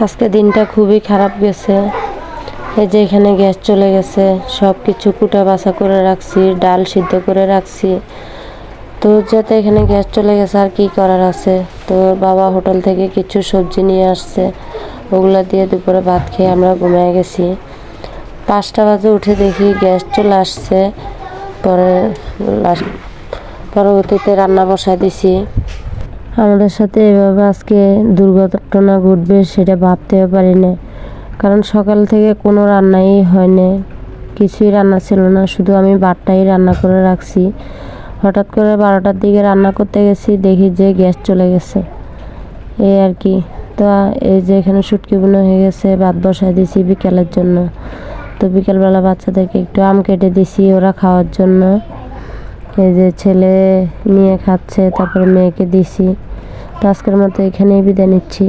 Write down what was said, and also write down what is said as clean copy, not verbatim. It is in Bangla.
আজকে দিনটা খুবই খারাপ গেছে। এই যে এখানে গ্যাস চলে গেছে, সব কিছু কুটা বাছা করে রাখছি, ডাল সিদ্ধ করে রাখছি। তো যাতে এখানে গ্যাস চলে গেছে আর কি করার আছে। তো বাবা হোটেল থেকে কিছু সবজি নিয়ে আসছে, ওগুলো দিয়ে দুপুরে ভাত খেয়ে আমরা ঘুমিয়ে গেছি। 5টা বাজে উঠে দেখি গ্যাস চলে আসছে। পরে পরবর্তীতে রান্না বসায় দিছি। আমাদের সাথে এভাবে আজকে দুর্ঘটনা ঘটবে সেটা ভাবতেও পারি না, কারণ সকাল থেকে কোনো রান্নাই হয়নি, কিছুই রান্না ছিল না, শুধু আমি ভাতটাই রান্না করে রাখছি। হঠাৎ করে 12টার দিকে রান্না করতে গেছি, দেখি যে গ্যাস চলে গেছে, এই আর কি। তো এই যে এখানে শুটকি বোনা হয়ে গেছে, ভাত বসায় দিছি বিকেলের জন্য। তো বিকেলবেলা বাচ্চাদেরকে একটু আম কেটে দিছি ওরা খাওয়ার জন্য। এই যে ছেলে নিয়ে খাচ্ছে, তারপরে মেয়েকে দিছি। তো আজকের মতো এখানেই বিদায় নিচ্ছি।